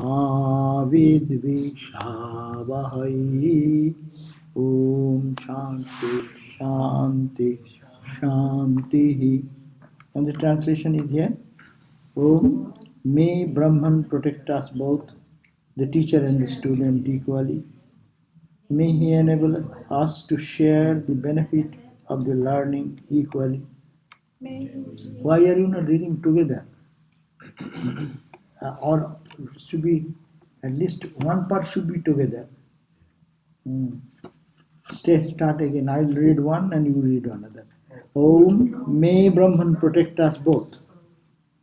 vidvishavahai. Om Shanti Shanti Shanti. And the translation is here. Om, may Brahman protect us both, the teacher and the student equally. May he enable us to share the benefit of the learning equally. Why are you not reading together? Or should be at least one part should be together. Start again. I will read one and you read another. Om, may Brahman protect us both.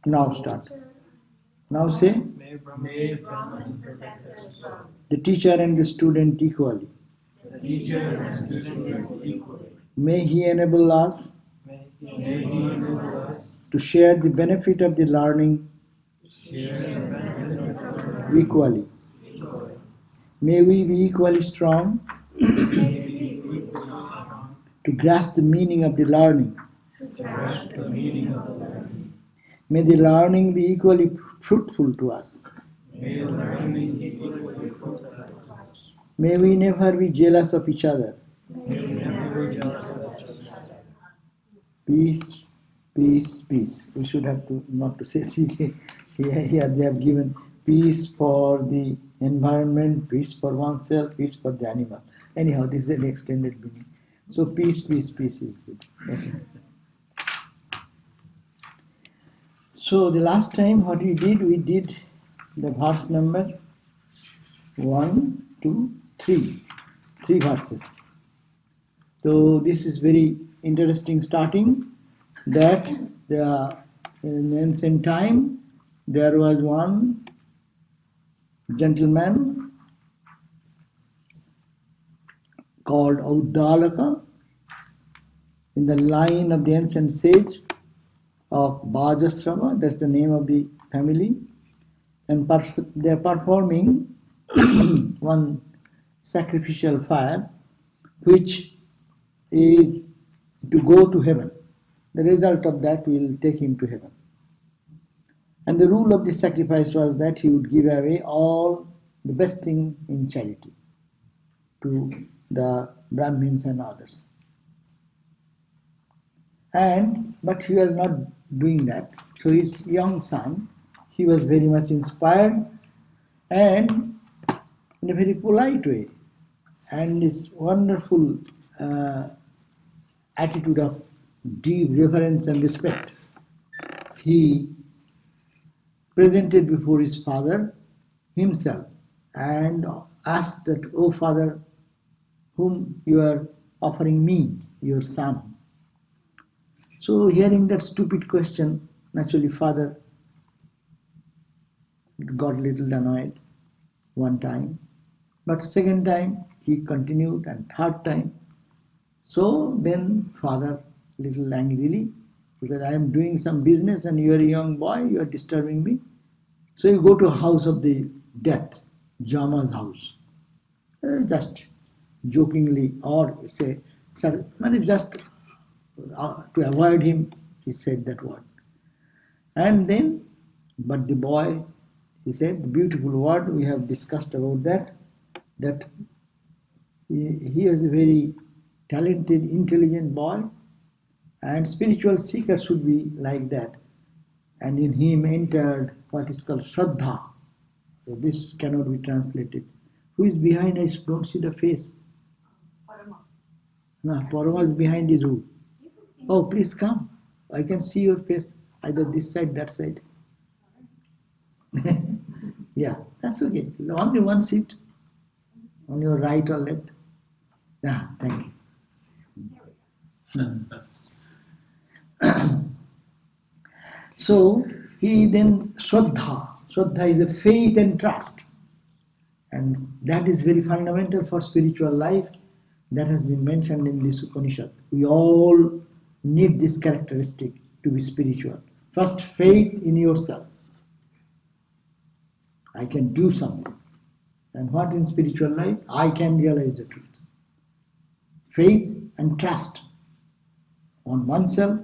Now start. Now say, May Brahman protect us both. the teacher and the student equally. The teacher and the student equally. May he enable us May he enable us to share the benefit of the learning share the benefit of learning equally. equally. May we be equally strong May we be equally strong to grasp the meaning of the learning. to grasp the meaning of the learning. May the learning be equally fruitful to us. May the learning be equally fruitful to us. May we never be jealous of each other. May we never be jealous of each other. Peace, peace, peace. We should have to not to say here they have given peace for the environment, peace for oneself, peace for the animal. Anyhow, this is an extended meaning. So peace, peace, peace is good. Okay. So the last time what we did the verse number 1, 2, 3. 3 verses. So this is very interesting starting that in ancient time there was one gentleman called Uddalaka in the line of the ancient sage of Bhajasrama, that's the name of the family, and they are performing one sacrificial fire which is to go to heaven. The result of that will take him to heaven. And the rule of the sacrifice was that he would give away all the best thing in charity to the Brahmins and others. But he was not doing that. So his young son, he was very much inspired and in a very polite way and this wonderful attitude of deep reverence and respect, he presented before his father himself and asked that, "Oh father, whom you are offering me, your son?" So hearing that stupid question, naturally father got a little annoyed one time, but second time he continued and third time. So then father little angrily, because I am doing some business and you are a young boy, you are disturbing me. So you go to house of the death, Jama's house. Just jokingly or say, sir, just to avoid him, he said that word. And then, but the boy, he said, the beautiful word, we have discussed about that he is a very talented, intelligent boy, and spiritual seeker should be like that. And in him entered what is called Shraddha. So this cannot be translated. Who is behind? I don't see the face. Parama. No, Parama is behind is who? Oh, please come. I can see your face, either this side, that side. Yeah, that's okay. Only one seat. On your right or left. Yeah, thank you. So he then Shraddha. Shraddha is a faith and trust. And that is very fundamental for spiritual life. That has been mentioned in this Upanishad. We all need this characteristic to be spiritual. First, faith in yourself. I can do something. And what in spiritual life? I can realize the truth. Faith and trust on oneself,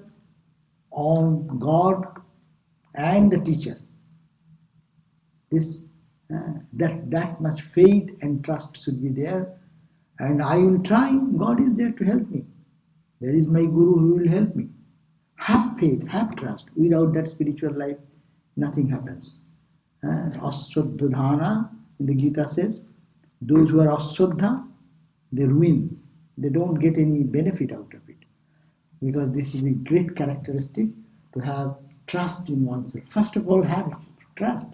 on God and the teacher. This That much faith and trust should be there. And I will try. God is there to help me. There is my Guru who will help me. Have faith, have trust. Without that spiritual life, nothing happens. Aswaddhana in the Gita says, those who are aswaddha, they ruin. They don't get any benefit out of it. Because this is a great characteristic to have trust in oneself. First of all, have trust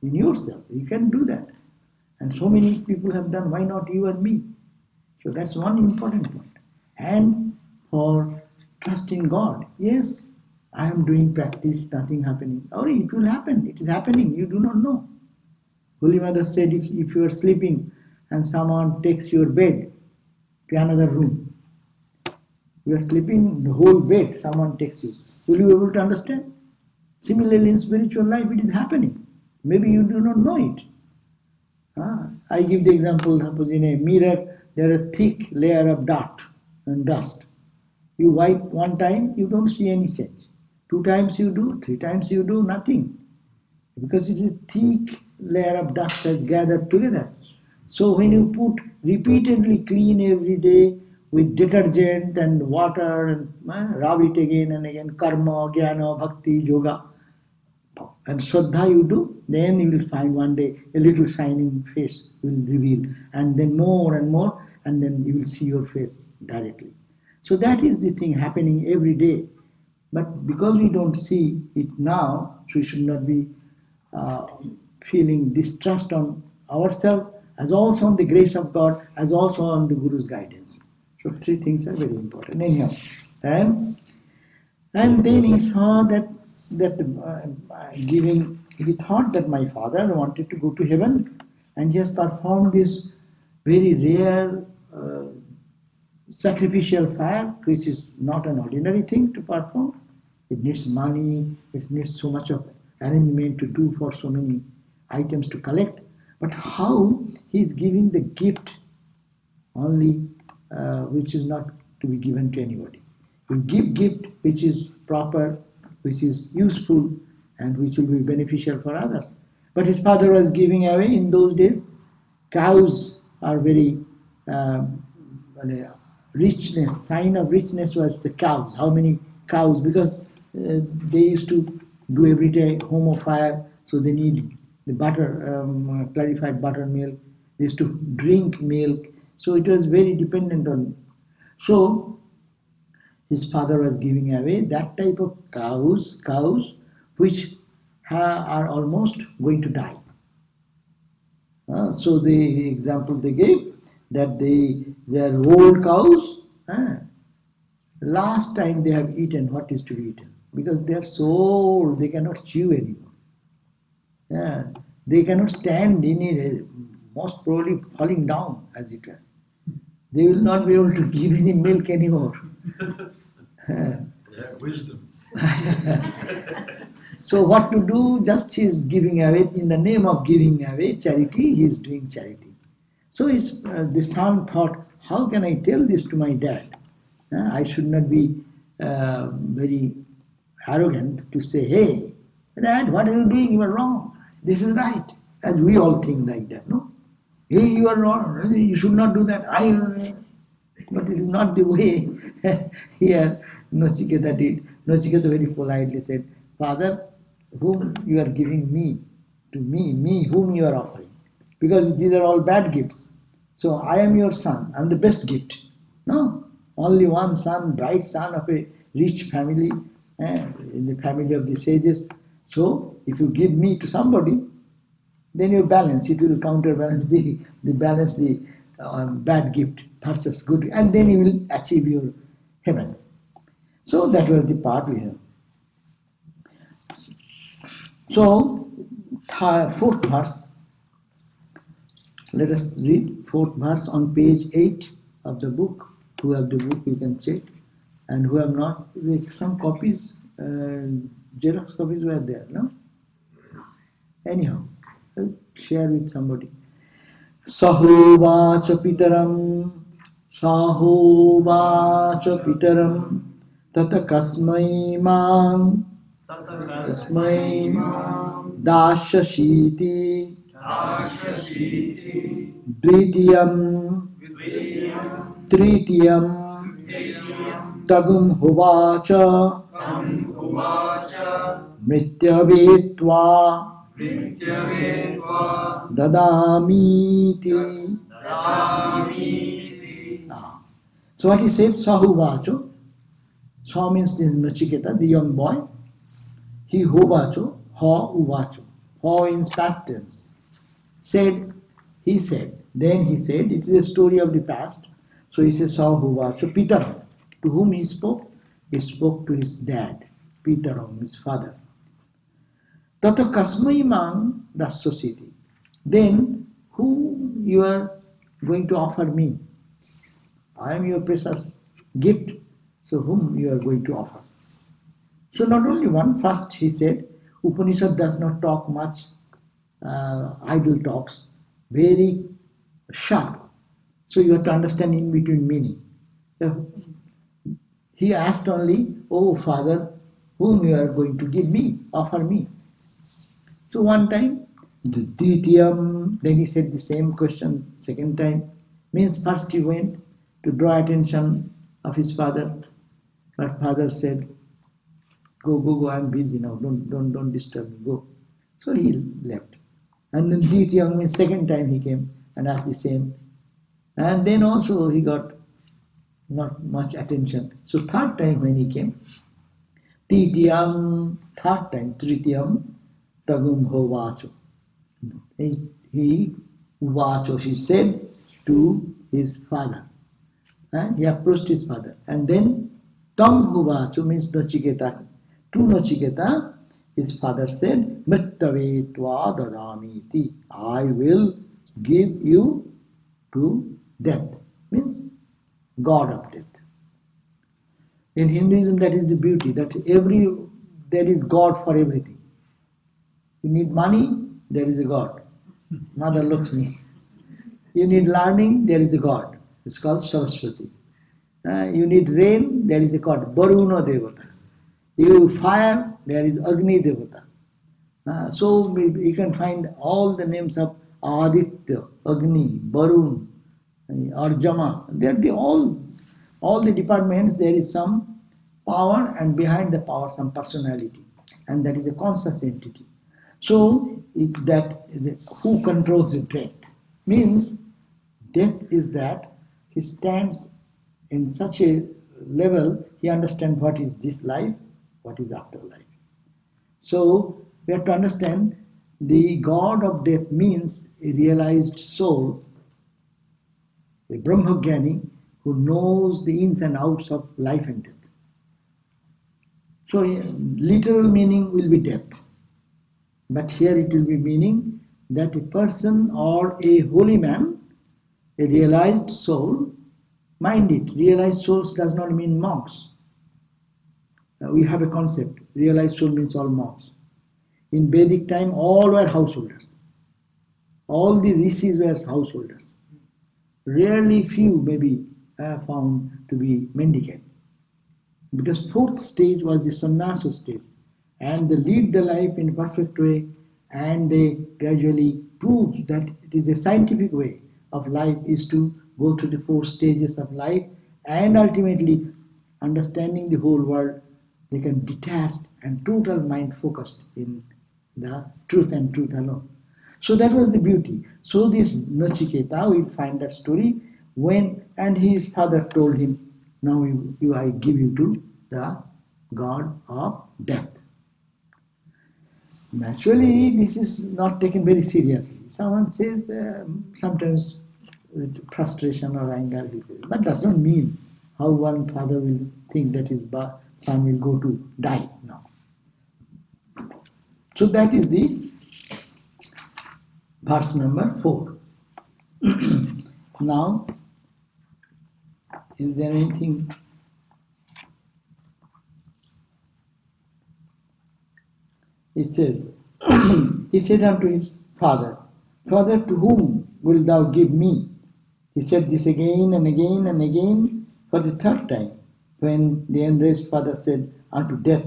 in yourself. You can do that. And so many people have done, why not you and me? So that's one important point. And for trust in God, yes, I am doing practice, nothing happening. Or it will happen, it is happening, you do not know. Holy Mother said, if you are sleeping and someone takes your bed to another room, you are sleeping, the whole bed, someone takes you. Will you be able to understand? Similarly, in spiritual life, it is happening. Maybe you do not know it. I give the example, suppose in a mirror, there is a thick layer of dirt and dust. You wipe one time, you don't see any change. 2 times you do, 3 times you do, nothing. Because it is a thick layer of dust has gathered together. So when you put repeatedly clean every day with detergent and water and rub it again and again, karma, jnana, bhakti, yoga, and Shraddha you do, then you will find one day a little shining face will reveal, and then more and more, and then you will see your face directly. So that is the thing happening every day. But because we don't see it now, so we should not be feeling distrust on ourselves, as also on the grace of God, as also on the Guru's guidance. So 3 things are very important. Anyhow, and then he saw that giving. He thought that my father wanted to go to heaven, and he has performed this very rare sacrificial fire, which is not an ordinary thing to perform. It needs money. It needs so much of arrangement to do for so many items to collect. But how he is giving the gift only, which is not to be given to anybody. You give gift which is proper, which is useful, and which will be beneficial for others. But his father was giving away in those days. Cows are very richness. Sign of richness was the cows. How many cows? Because they used to do every day home of fire, so they need the butter, clarified buttermilk. They used to drink milk, so it was very dependent on. So his father was giving away that type of cows which are almost going to die. So the example they gave that they are old cows. Last time they have eaten, what is to be eaten? Because they are so old, they cannot chew anymore. They cannot stand in it, most probably falling down as it were. They will not be able to give any milk anymore. They have wisdom. So what to do? Just he is giving away, in the name of giving away charity, he is doing charity. So the son thought, how can I tell this to my dad? I should not be very arrogant to say, hey, Dad, what are you doing? You are wrong. This is right. As we all think like that, no? Hey, you are wrong. You should not do that. But it is not the way here Nachiketa did. Nachiketa very politely said, Father, whom you are giving me whom you are offering. Because these are all bad gifts. So I am your son. I am the best gift. No, only one son, bright son of a rich family, in the family of the sages. So if you give me to somebody, then you balance. It will counterbalance the bad gift versus good, and then you will achieve your heaven. So that was the part we have. So, 4th verse. Let us read 4th verse on page 8 of the book. Who have the book, you can check. And who have not, some copies, Xerox copies were there, no? Anyhow, I'll share with somebody. Sahovacha pitaram tata kasmai mang Dasya Shiti Ashasiti Dvitiyam Vidiyam Tritiyam Vidiyam Tagum Huvacha Tam Uvacha Mrityavetva Nityavetva Dadamiti. Dadamiti. So what he said, Sahuvacho. Sa means Nachiketa, the young boy. He Huvacho, Ha Uvacho. Ha means past tense. Said, he said. Then he said, it is a story of the past. So he says, Sahuvacho, Peter. To whom he spoke? He spoke to his dad, Peter, his father. Tato kasmai mang dassositi. Then, who you are going to offer me? I am your precious gift, so whom you are going to offer? So not only one, first he said, Upanishad does not talk much idle talks, very sharp. So you have to understand in between meaning. He asked only, oh father, whom you are going to give me, offer me. So one time, then he said the same question second time. Means first he went to draw attention of his father, but father said, go, I'm busy now, don't disturb me, go. So he left. And then Ditiyam means second time he came and asked the same. And then also he got not much attention. So third time when he came, Titiyam, third time, Tritiyam, Tagum Hovacho. He Vacho, he said to his father. And he approached his father. And then Tam Huvacho means Nachiketa. To Nachiketa, his father said, Mrittavetva dadamiti. I will give you to death. Means God of death. In Hinduism, that is the beauty, that there is God for everything. You need money, there is a God. Mother Lakshmi. You need learning, there is a God. It's called Saraswati. You need rain, there is a God, Varuna Devata. You fire, there is Agni Devata. So you can find all the names of Aditya, Agni, Varun, Arjama. There be all the departments, there is some power, and behind the power some personality, and that is a conscious entity. So who controls the death means death is that he stands in such a level, he understands what is this life, what is afterlife. So we have to understand the God of death means a realized soul, a Brahmagyani who knows the ins and outs of life and death. So literal meaning will be death. But here it will be meaning that a person or a holy man, a realized soul, mind it, realized souls does not mean monks. We have a concept, realized soul means all monks. In Vedic time, all were householders. All the rishis were householders. Rarely few may be found to be mendicant. Because fourth stage was the sannyasa stage. And they lead the life in a perfect way, and they gradually prove that it is a scientific way of life is to go through the four stages of life, and ultimately understanding the whole world, they can detach and total mind focused in the truth and truth alone. So that was the beauty. So this Nachiketa, we find that story and his father told him, now I give you to the god of death. Naturally, this is not taken very seriously. Someone says sometimes with frustration or anger, he says, but does not mean how one father will think that his son will go to die now. So that is the verse number 4. Now, is there anything? It says, he said unto his father, Father, to whom wilt thou give me? He said this again and again and again for the third time, when the enraged father said, unto death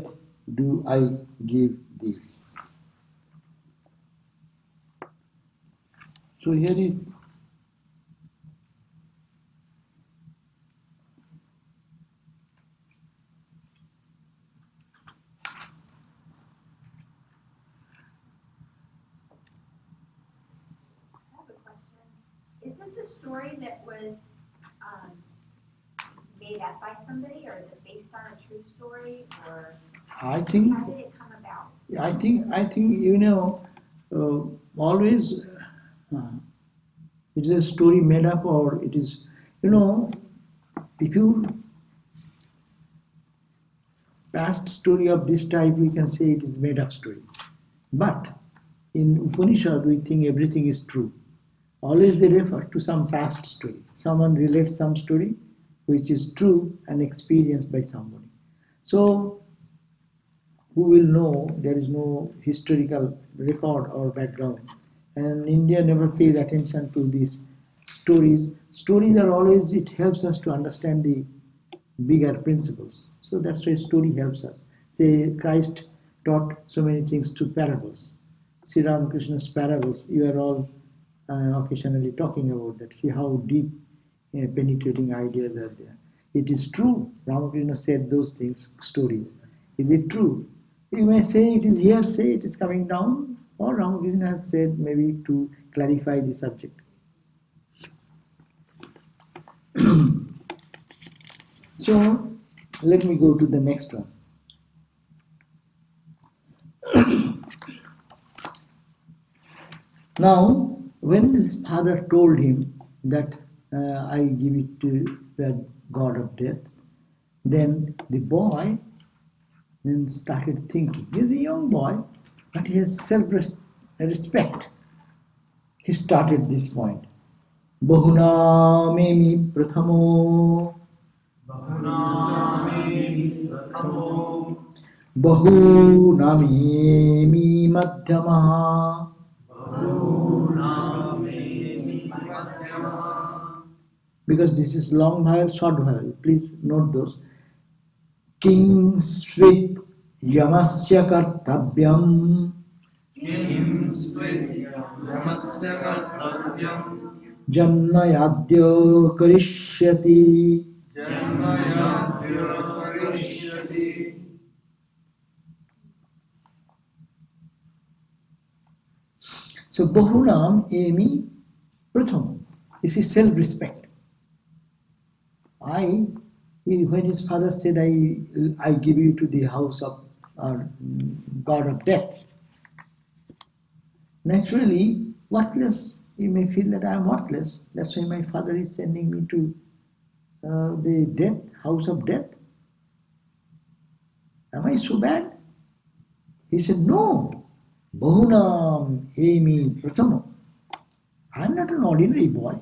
do I give thee. So here is I have a question. Is this a story that was um, made up by somebody, or is it based on a true story, or I think how did it come about? I think always it is a story made up, or it is, if you past story of this type, we can say it is made up story. But in Upanishad, we think everything is true. Always they refer to some past story. Someone relates some story which is true and experienced by somebody. So who will know there is no historical record or background. And India never pays attention to these stories. Stories are always, it helps us to understand the bigger principles. So that's why story helps us. Say Christ taught so many things through parables. Sri Ramakrishna's parables, you are all occasionally talking about that. See how deep penetrating ideas are there. It is true. Ramakrishna said those things, stories. Is it true? You may say it is hearsay, it is coming down, or Ramakrishna has said maybe to clarify the subject. So let me go to the next one. Now, when his father told him that I give it to the god of death, then the boy then started thinking. He's a young boy, but he has self-respect. He started this point. Bahuna memi prathamo. Bahu namemi madhyamaha. Because this is long vowel, short vowel. Please note those. King Svit Yamasya Kartavyam Jannayadya Karishyati. So Bahunam Emi Pratham. This is self-respect. When his father said, I give you to the house of god of death, naturally, worthless, you may feel that I am worthless. That's why my father is sending me to the death, house of death. Am I so bad? He said, no. Bahunam Emi Prathama. I am not an ordinary boy.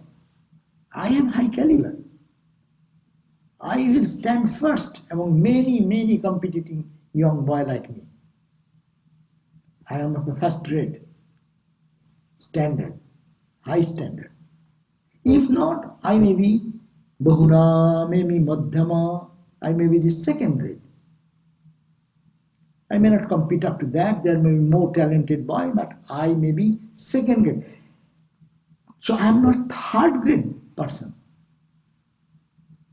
I am high caliber. I will stand first among many, many competing young boy like me. I am of the first grade, standard, high standard. If not, I may be Bahuna, maybe Madhyama, I may be the second grade. I may not compete up to that, there may be more talented boy, but I may be second grade. So I am not third grade person.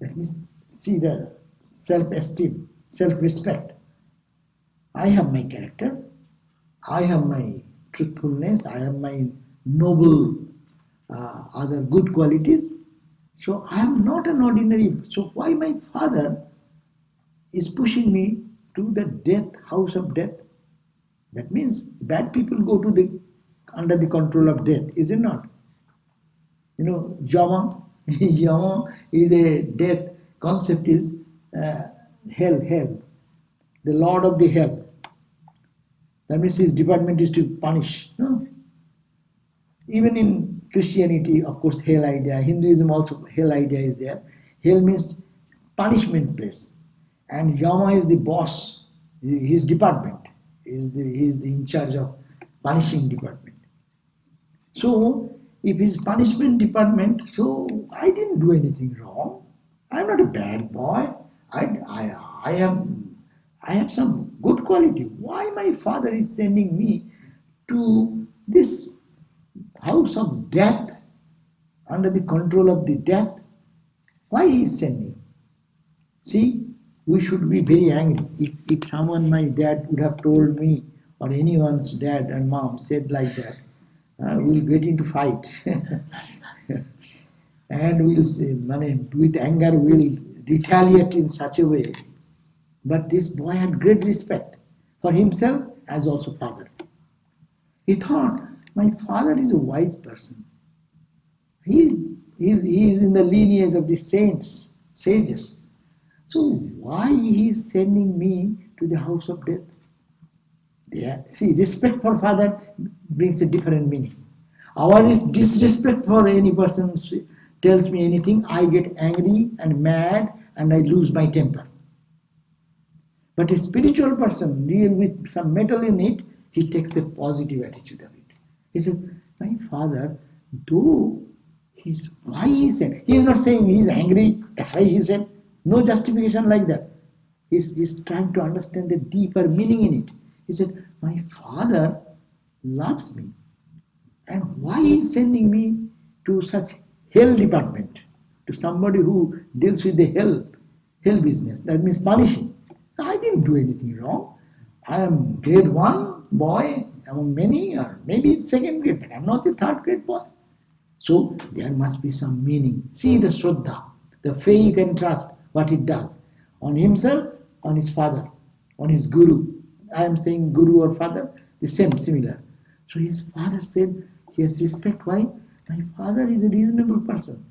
Let me see the self-esteem, self-respect. I have my character, I have my truthfulness, I have my noble other good qualities. So I am not an ordinary. So why my father is pushing me to the death, house of death? That means bad people go to the under the control of death, is it not? Yama, Yama is a death concept is hell, the lord of the hell. That means his department is to punish. No? Even in Christianity, of course, hell idea, Hinduism also, hell idea is there. Hell means punishment place. And Yama is the boss, his department. He is the in charge of punishing department. So, if his punishment department, so I didn't do anything wrong. I'm not a bad boy. I have some good quality. Why my father is sending me to this house of death, under the control of the death. Why he is sending? See, we should be very angry. If someone, my dad, would have told me, or anyone's dad and mom said like that, we'll get into fight. And we'll say, with anger, we'll retaliate in such a way. But this boy had great respect for himself as also father. He thought, my father is a wise person. He is in the lineage of the saints, sages. So why he is sending me to the house of death? Yeah. See, respect for father brings a different meaning. Our disrespect for any person tells me anything, I get angry and mad and I lose my temper. But a spiritual person, real with some metal in it, he takes a positive attitude of it. He said, my father, though why he said, he is not saying he is angry, that's why he said, no justification like that. He's trying to understand the deeper meaning in it. He said, my father loves me. And why he is sending me to such hell department, to somebody who deals with the hell business, that means punishing. I didn't do anything wrong. I am grade 1 boy among many, or maybe it's second grade, but I'm not the third grade boy. So there must be some meaning. See the Shraddha, the faith and trust, what it does on himself, on his father, on his guru. I am saying guru or father, the same, similar. So his father said, he has respect. Why? My father is a reasonable person.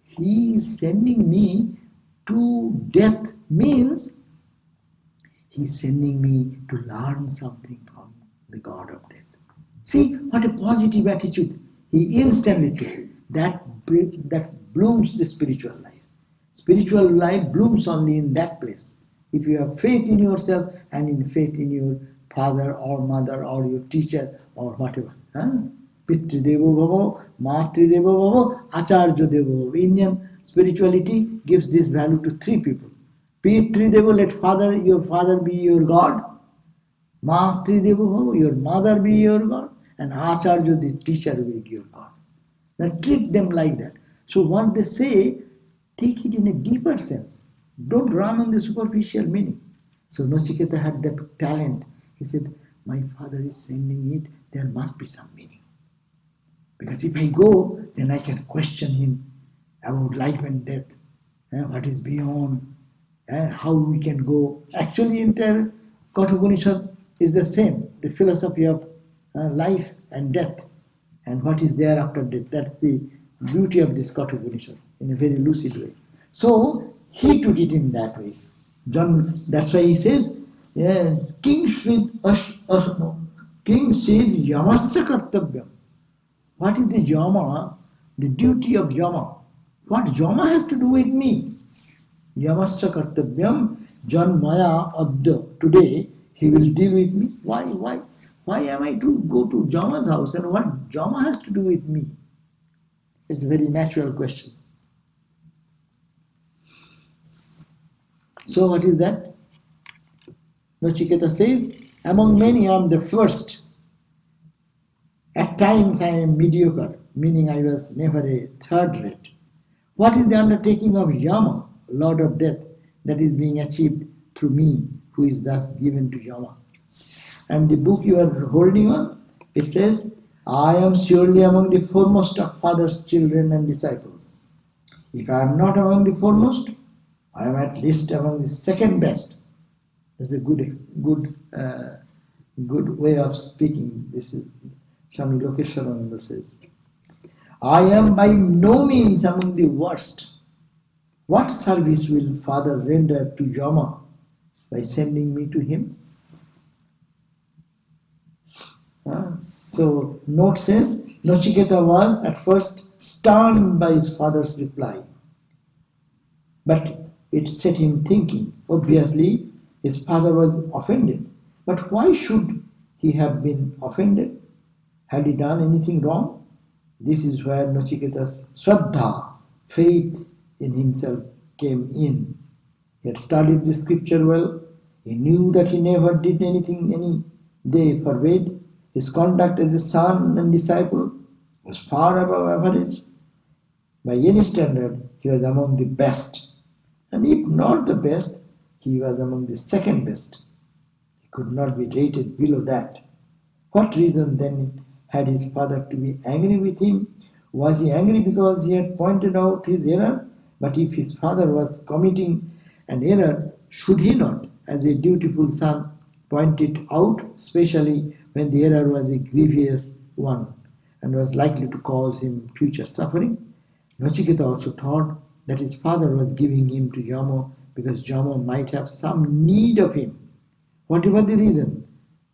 He is sending me to death, means he is sending me to learn something from the God of death. See what a positive attitude he instantly took. That blooms the spiritual life. Spiritual life blooms only in that place. If you have faith in yourself and in faith in your father or mother or your teacher or whatever. Pitridevo bhavo, Matridevo bhavo, Acharya devo bhavo. Indian spirituality gives this value to 3 people. Pitridevo, let your father be your God. Matridevo bhavo, your mother be your God. And Acharya, the teacher, will be your God. Now treat them like that. So what they say, take it in a deeper sense. Don't run on the superficial meaning. So Nachiketa had that talent. He said, my father is sending it, there must be some meaning. Because if I go, then I can question him about life and death, what is beyond, how we can go. Actually, entire Kathopanishad is the same, the philosophy of life and death, and what is there after death. That's the beauty of this Kathopanishad in a very lucid way. So he took it in that way. That's why he says, King said Yamasya Kartavyam. What is the Yama? The duty of Yama. What Yama has to do with me? Yamasya Kartavyam Janmaya Adya. Today he will deal with me. Why am I to go to Jama's house, and what Jama has to do with me? It's a very natural question. So what is that? Nachiketa says, among many I am the first. At times I am mediocre, meaning I was never a third rate. What is the undertaking of Yama, Lord of Death, that is being achieved through me, who is thus given to Yama? And the book you are holding on, it says, I am surely among the foremost of Father's children and disciples. If I am not among the foremost, I am at least among the second best. That's a good way of speaking. This is Swami Lokeshwarananda says. I am by no means among the worst. What service will Father render to Yama by sending me to him? So, note says, Nachiketa was at first stunned by his father's reply. But it set him thinking. Obviously, his father was offended. But why should he have been offended? Had he done anything wrong? This is where Nachiketa's Shraddha, faith in himself, came in. He had studied the scripture well. He knew that he never did anything any day forbade. His conduct as a son and disciple was far above average. By any standard, he was among the best. And if not the best, he was among the second best. He could not be rated below that. What reason then had his father to be angry with him? Was he angry because he had pointed out his error? But if his father was committing an error, should he not, as a dutiful son, point it out, especially when the error was a grievous one and was likely to cause him future suffering? Nachiketa also thought that his father was giving him to Yama because Yama might have some need of him. Whatever the reason,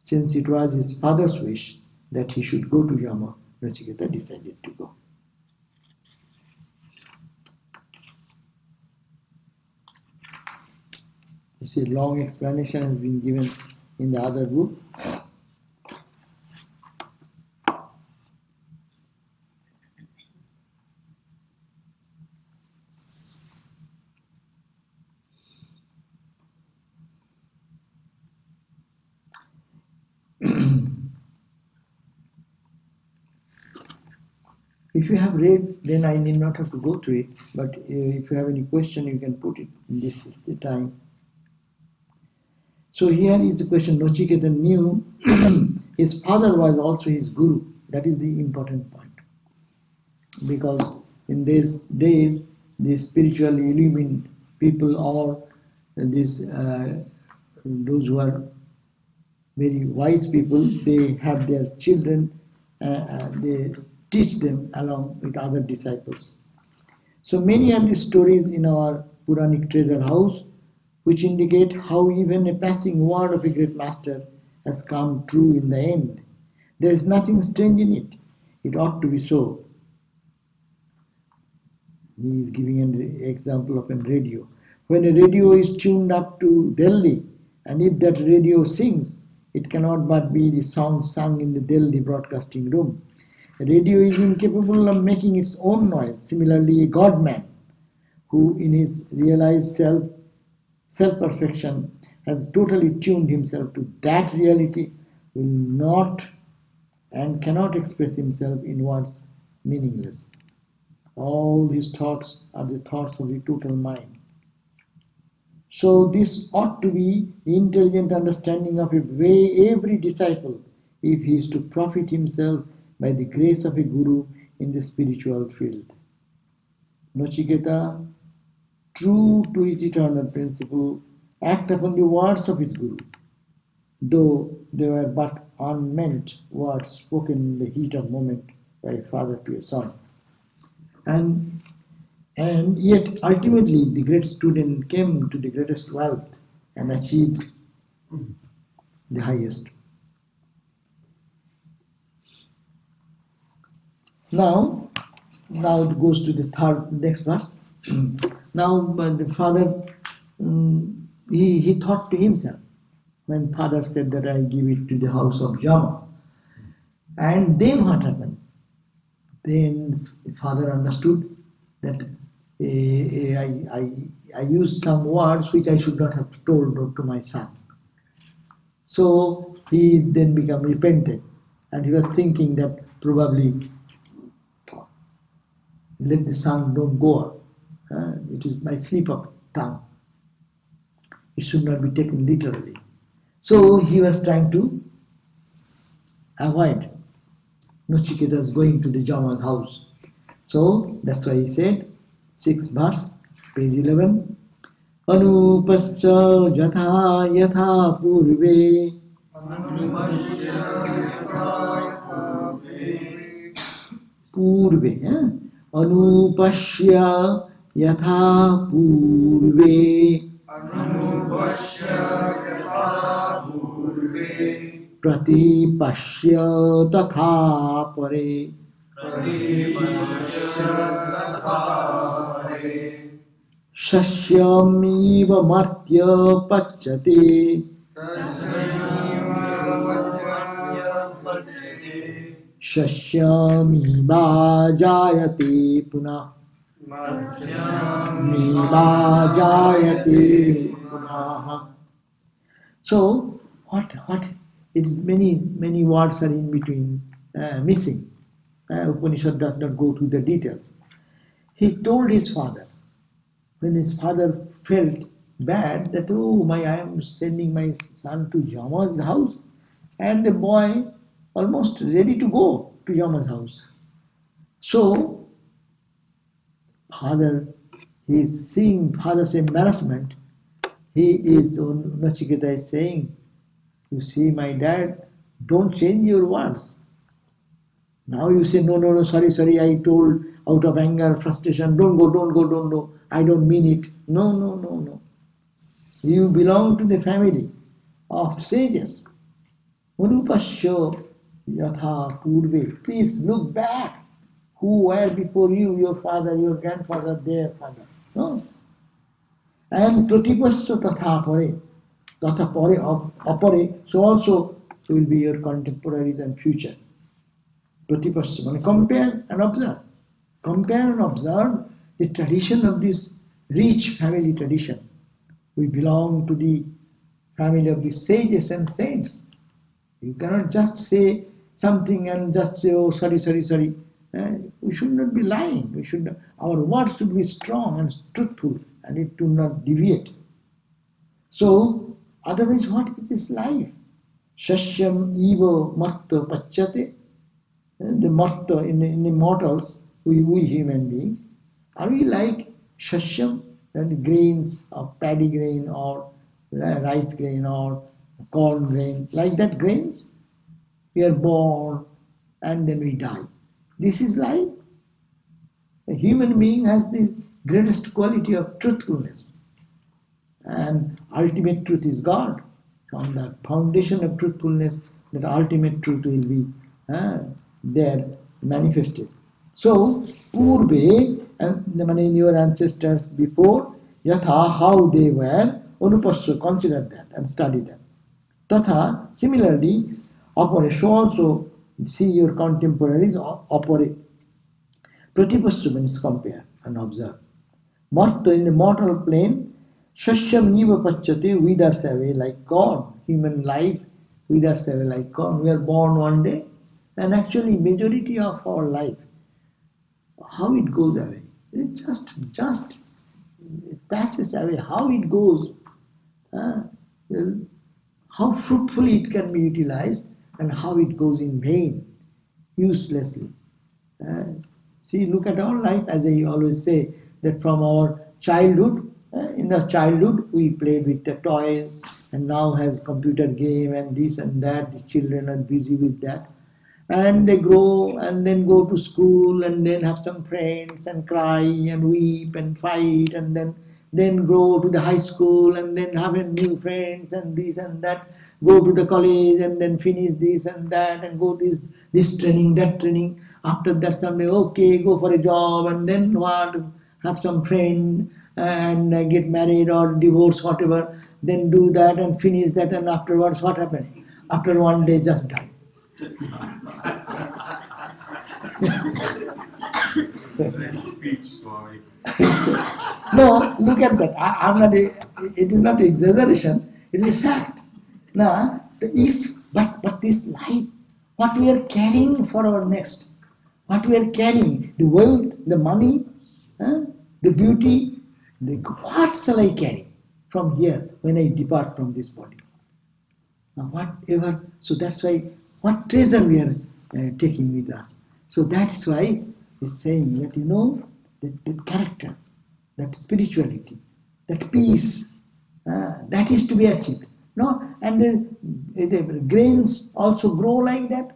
since it was his father's wish that he should go to Yama, Nachiketa decided to go. You see, long explanation has been given in the other book. If you have read, then I need not have to go through it. But if you have any question, you can put it. This is the time. So here is the question. Nachiketa knew his father was also his guru. That is the important point. Because in these days, the spiritually illumined people or those who are very wise people, they have their children, they teach them along with other disciples. So many are the stories in our Puranic treasure house which indicate how even a passing word of a great master has come true in the end. There is nothing strange in it. It ought to be so. He is giving an example of a radio. When a radio is tuned up to Delhi, and if that radio sings, it cannot but be the sound sung in the Delhi broadcasting room. A radio is incapable of making its own noise. Similarly, a God-man, who in his realized self-perfection has totally tuned himself to that reality, will not and cannot express himself in words meaningless. All his thoughts are the thoughts of the total mind. So this ought to be the intelligent understanding of a way every disciple, if he is to profit himself by the grace of a guru in the spiritual field. Nachiketa, true to his eternal principle, act upon the words of his guru, though they were but unmeant words spoken in the heat of moment by a father to a son. And yet, ultimately, the great student came to the greatest wealth and achieved the highest. Now it goes to the next verse. Now, the father, he thought to himself, when father said that I give it to the house of Yama. And then what happened? Then the father understood that I used some words which I should not have told to my son. So he then became repentant, and he was thinking that probably let the son don't go up. It is my slip of tongue. It should not be taken literally. So he was trying to avoid Nachiketa's going to the Jama's house. So that's why he said, 6th verse, page 11, Anupasya yatha yatha purve purve Anupasya yatha purve Pratipashya tatha pare Shasyamiva martya pachyate Shasyamiva jayate punah Miva jayate punah. So what it is, many words are in between missing. Upanishad does not go through the details. He told his father, when his father felt bad that, oh my, I am sending my son to Yama's house, and the boy almost ready to go to Yama's house. So father, he is seeing father's embarrassment. He is, Nachiketa is saying, you see my dad, don't change your words. Now you say, no, no, no, sorry, sorry, I told out of anger, frustration, don't go, don't go, don't go. I don't mean it. No, no, no, no. You belong to the family of sages. Manupasya yatha purve. Please look back. Who were before you, your father, your grandfather, their father. No? And pratipasya tatha pare. Tatha pare, apare. So also will be your contemporaries and future. Pratipasya. Compare and observe. Compare and observe the tradition of this rich family tradition. We belong to the family of the sages and saints. You cannot just say something and just say, oh, sorry, sorry, sorry. We should not be lying. Our words should be strong and truthful, and it do not deviate. So, otherwise, what is this life? Shashyam eva marta pachyate. The marta, in the mortals, we human beings, are we like shashyam, the grains of paddy grain or rice grain or corn grain, like that grains? We are born and then we die. This is life. A human being has the greatest quality of truthfulness. And ultimate truth is God. On the foundation of truthfulness, that ultimate truth will be there manifested. So, Purve, and in your ancestors before, Yatha, how they were, Anupasya, consider that and study that. Tatha, similarly, Apare, so also see your contemporaries, Apare. Pratipasya means compare and observe. Marta, in the mortal plane, Shashyam niva pachyate, withers away like corn. Human life withers away like corn. We are born one day, and actually majority of our life, how it goes away, it just it passes away. How it goes, uh, how fruitfully it can be utilized, and how it goes in vain, uselessly. Uh, See, look at our life, as I always say, that from our childhood, in the childhood we played with the toys, and now has computer game and this and that. The children are busy with that, and they grow and then go to school and then have some friends and cry and weep and fight, and then grow to the high school and then have a new friends and this and that. Go to the college and then finish this and that and go this training, that training. After that, someday, okay, go for a job and then what? Have some friend and get married or divorce, whatever. Then do that and finish that, and afterwards, what happened? After one day, just die. Speech, Swami. No, look at that. I'm not. It is not exaggeration. It is a fact. Now, but this life, what we are carrying for our next, what we are carrying, the wealth, the money, the beauty, what shall I carry from here when I depart from this body? Now, whatever. So that's why what treasure we are taking with us. So that's why he's saying that that character, that spirituality, that peace, that is to be achieved. No, and the grains also grow like that.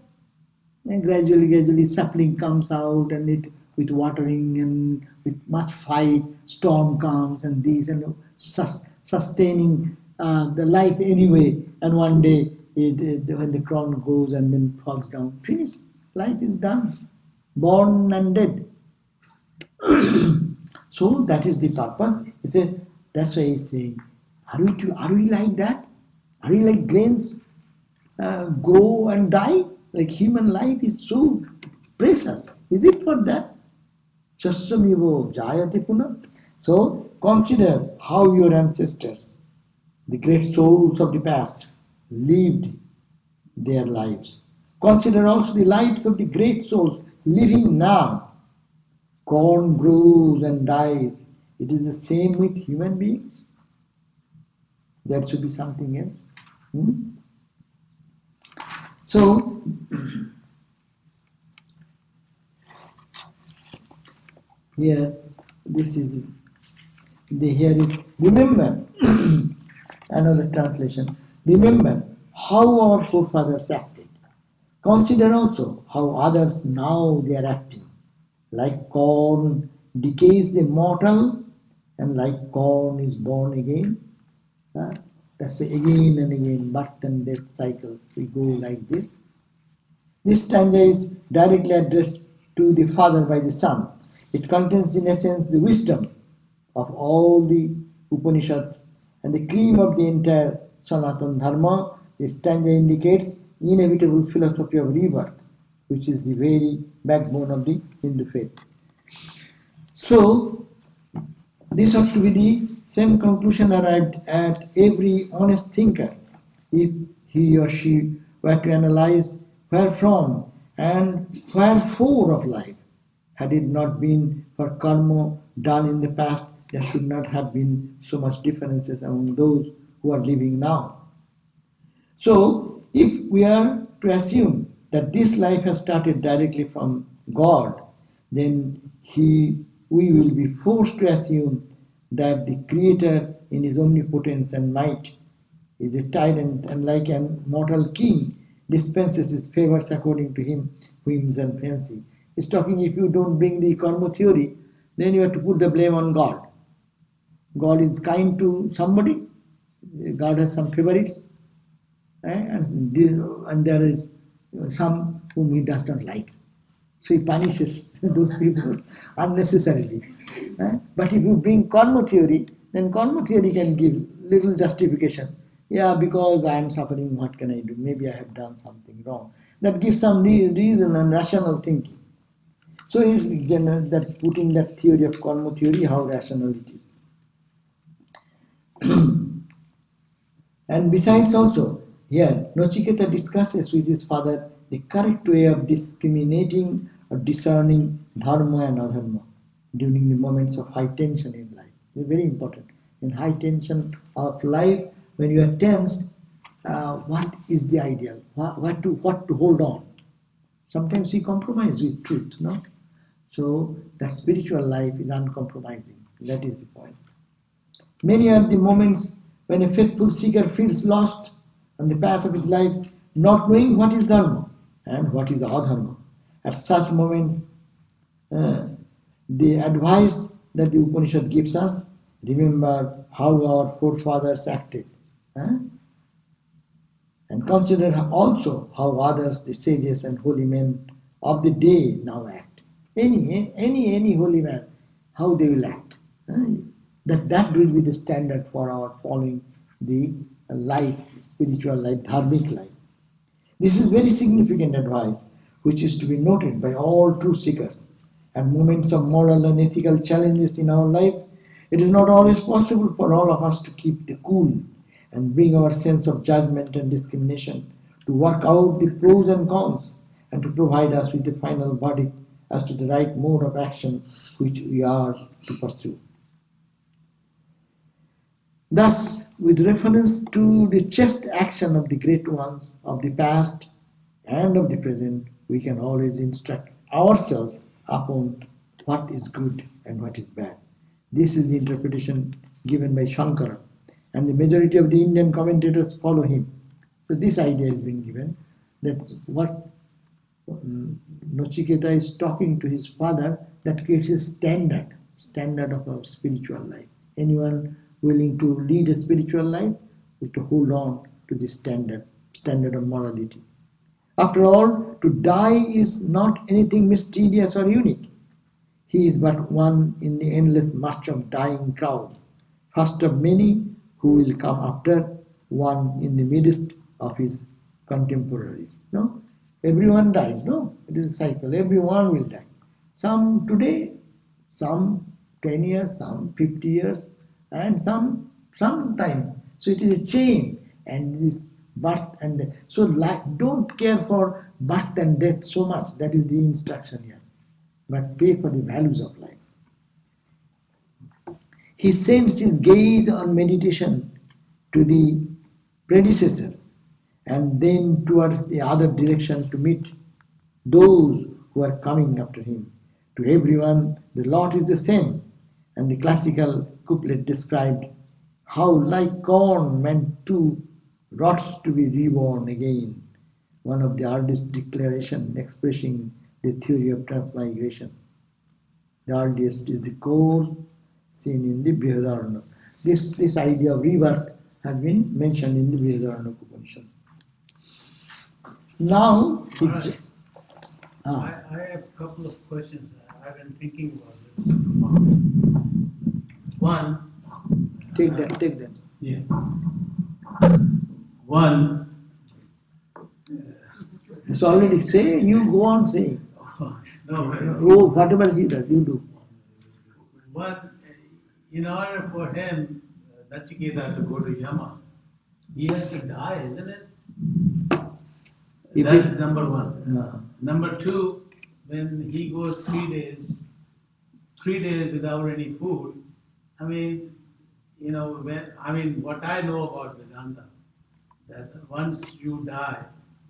And gradually, sapling comes out, and it with watering and with much fight, storm comes, and these and sustaining the life anyway. And one day, when the crown goes and then falls down, finished. Life is done, born and dead. So that is the purpose. He says, that's why he's saying, are we like that? Are we like grains grow and die? Like human life is so precious. Is it for that? Shaswamivo jayate puna. So consider how your ancestors, the great souls of the past, lived their lives. Consider also the lives of the great souls living now, corn grows and dies. It is the same with human beings. There should be something else. Hmm? So, here, this is here is remember another translation. Remember how our forefathers acted. Consider also how others now they are acting. Like corn decays the mortal, and like corn is born again. That's again and again, birth and death cycle. We go like this. This stanza is directly addressed to the Father by the Son. It contains, in essence, the wisdom of all the Upanishads and the cream of the entire Sanatana Dharma. This stanza indicates inevitable philosophy of rebirth, which is the very backbone of the Hindu faith. So, this ought to be the same conclusion arrived at every honest thinker if he or she were to analyze wherefrom and wherefore of life. Had it not been for karma done in the past, there should not have been so much differences among those who are living now. So, if we are to assume that this life has started directly from God, then we will be forced to assume that the Creator, in His omnipotence and might, is a tyrant and, like an mortal king, dispenses his favors according to him whims and fancy. He's talking, if you don't bring the karma theory, then you have to put the blame on God. God is kind to somebody, God has some favorites, and there is some whom he does not like. So he punishes those people unnecessarily. But if you bring karma theory, then karma theory can give little justification. Yeah, because I am suffering, what can I do? Maybe I have done something wrong. That gives some reason and rational thinking. So he's that putting that theory of karma theory, how rational it is. And besides also, here, Nachiketa discusses with his father the correct way of discriminating or discerning dharma and adharma during the moments of high tension in life. It's very important. In high tension of life, when you are tensed, what is the ideal? What to hold on? Sometimes we compromise with truth, no? So that spiritual life is uncompromising. That is the point. Many are the moments when a faithful seeker feels lost on the path of his life, not knowing what is dharma and what is adharma. At such moments, the advice that the Upanishad gives us, remember how our forefathers acted. And consider also how others, the sages and holy men of the day now act. Any holy man, how they will act. That will be the standard for our following the life, spiritual life, dharmic life. This is very significant advice, which is to be noted by all true seekers. At moments of moral and ethical challenges in our lives, it is not always possible for all of us to keep the cool and bring our sense of judgment and discrimination to work out the pros and cons and to provide us with the final verdict as to the right mode of action which we are to pursue. Thus, with reference to the just action of the great ones of the past and of the present, we can always instruct ourselves upon what is good and what is bad. This is the interpretation given by Shankara, and the majority of the Indian commentators follow him. So this idea has been given. That's what Nachiketa is talking to his father, that creates a standard of our spiritual life. Anyone willing to lead a spiritual life is to hold on to this standard of morality. After all, to die is not anything mysterious or unique. He is but one in the endless march of dying crowd, first of many who will come after, one in the midst of his contemporaries. No? Everyone dies, no? It is a cycle. Everyone will die. Some today, some 10 years, some 50 years, and some time. So it is a chain, and this Birth and death. So don't care for birth and death so much. That is the instruction here. But pay for the values of life. He sends his gaze on meditation to the predecessors and then towards the other direction to meet those who are coming after him. To everyone, the lot is the same. And the classical couplet described how, like corn meant to rots to be reborn again, one of the earliest declaration expressing the theory of transmigration. The earliest is the core seen in the Brihadaranyaka. This idea of rebirth has been mentioned in the Brihadaranyaka Upanishad. Now, I have a couple of questions. I've been thinking about this. One. take them. Yeah. One. It's already say, you go on saying. No. Oh, whatever he does, you do. One, in order for him, Nachiketa, to go to Yama, he has to die, isn't it? That's number one. Number two, when he goes 3 days without any food, I mean, what I know about Vedanta, that once you die,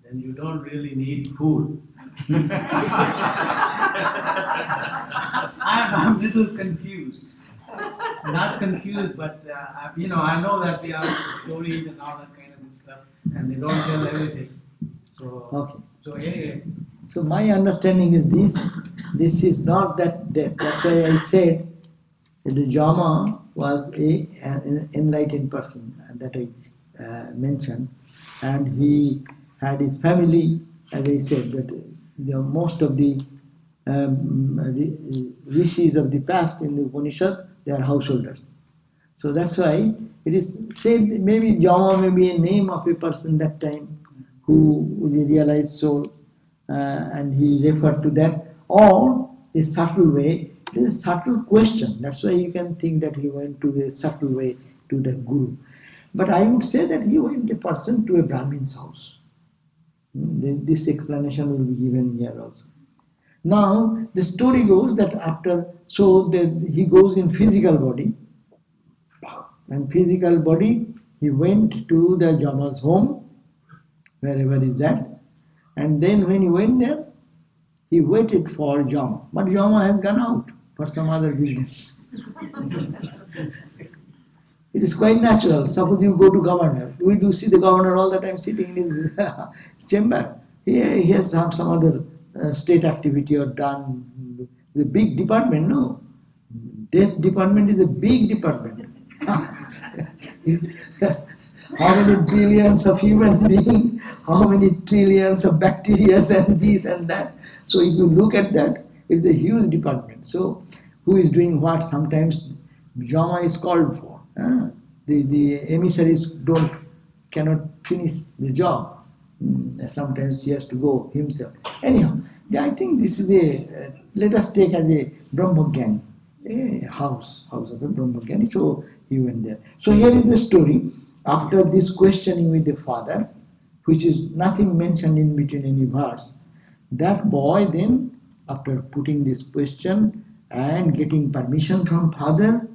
then you don't really need food. I'm a little confused. Not confused, but I know that they are stories and all that kind of stuff, and they don't tell everything. Okay. So anyway. So my understanding is this. This is not that death. That's why I said that the Jama was an enlightened person that I mentioned, and he had his family, as I said, that most of the rishis of the past in the Upanishad, they are householders. So that's why it is said maybe Jama may be a name of a person that time who was a realized soul, and he referred to that, or a subtle way. It is a subtle question. That's why you can think that he went to a subtle way to the Guru. But I would say that he went a person to a Brahmin's house. This explanation will be given here also. Now, the story goes that he goes in physical body, and physical body, he went to the Jama's home, wherever is that, and then when he went there, he waited for Jama, but Jama has gone out for some other business. It is quite natural. Suppose you go to governor, we do see the governor all the time sitting in his chamber. He has some other state activity or done. The big department, no. Death department is a big department. How many billions of human beings, how many trillions of bacteria and this and that. So if you look at that, it's a huge department. So who is doing what? Sometimes Jama is called for. The emissaries cannot finish the job. Sometimes he has to go himself. Anyhow, I think this is let us take as a Brahmagyani, a house of a Brahmagyani. So he went there. So here is the story. After this questioning with the father, which is nothing mentioned in between any verse, that boy then, after putting this question and getting permission from father,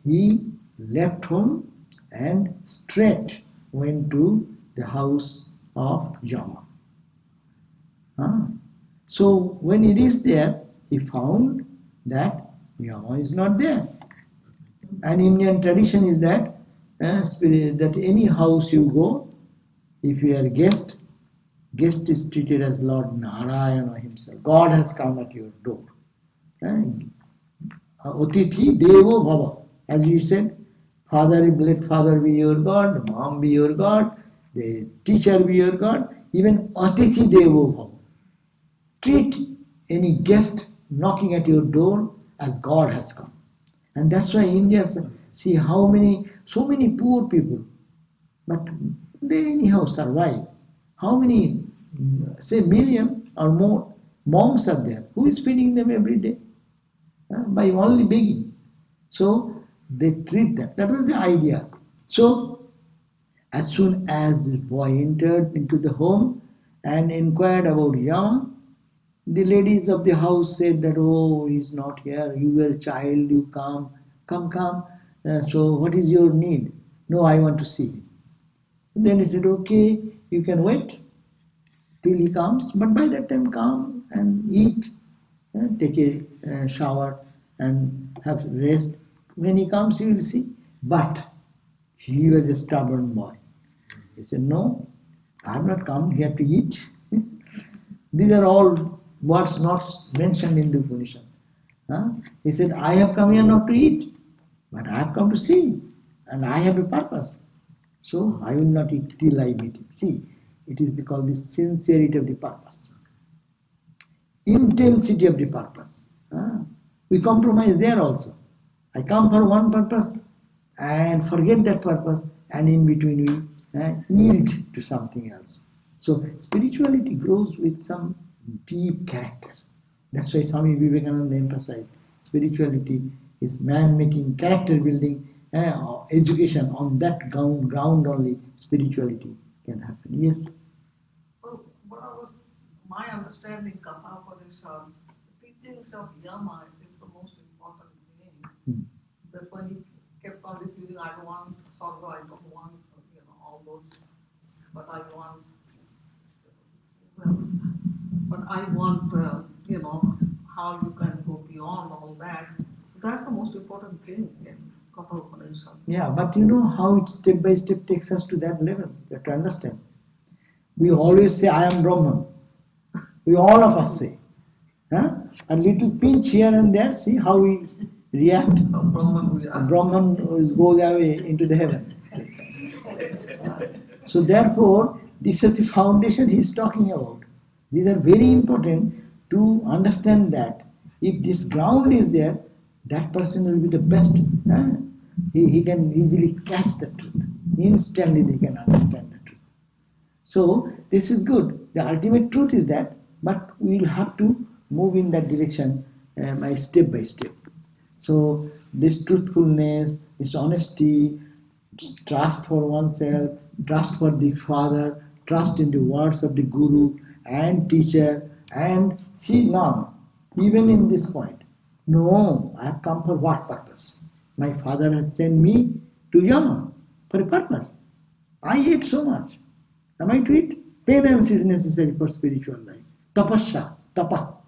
he left home and straight went to the house of Jama. So when he reached there, he found that Jama is not there. And Indian tradition is that that any house you go, if you are a guest is treated as Lord Narayana himself. God has come at your door. Otithi Devo Bhava. As we said, let father be your God, mom be your God, the teacher be your God, even Atithi Devo Bhava. Treat any guest knocking at your door as God has come. And that's why India, see so many poor people, but they anyhow survive. How many, say million or more monks are there? Who is feeding them every day? By only begging. So they treat them. That was the idea. So As soon as this boy entered into the home and inquired about Yama, the ladies of the house said that, oh, he's not here. You were a child, you come. So what is your need? No, I want to see him. Then he said, okay, you can wait till he comes, but by that time come and eat, take a shower and have rest. When he comes, you will see. But he was a stubborn boy. He said, no, I have not come here to eat. These are all words not mentioned in the Upanishad. He said, I have come here not to eat, but I have come to see, and I have a purpose. So I will not eat till I meet him. See, it is called the sincerity of the purpose, intensity of the purpose. We compromise there also. I come for one purpose and forget that purpose, and in between we yield to something else. So spirituality grows with some deep character. That's why Swami Vivekananda emphasized spirituality is man making character building, education on that ground only spirituality can happen. Yes. Well, my understanding, Kathopanishad, the teachings of Yama is the most important thing. That when he kept on repeating, I don't want Sarva, I don't want, all those, but I want, how you can go beyond all that. That's the most important thing in Kathopanishad. Yeah, but you know how it step by step takes us to that level. You have to understand. We always say, I am Brahman. We all of us say. A little pinch here and there, see how we react. Brahman goes away into the heaven. So therefore, this is the foundation he is talking about. These are very important to understand that if this ground is there, that person will be the best. He can easily catch the truth. Instantly they can understand the truth. So this is good. The ultimate truth is that, but we will have to move in that direction step by step. So this truthfulness, this honesty, trust for oneself, trust for the Father, trust in the words of the Guru and teacher, and see now, even in this point, no, I have come for what purpose? My Father has sent me to Yama for a purpose. I ate so much. Am I to eat? Penance is necessary for spiritual life. Tapasya, tapa.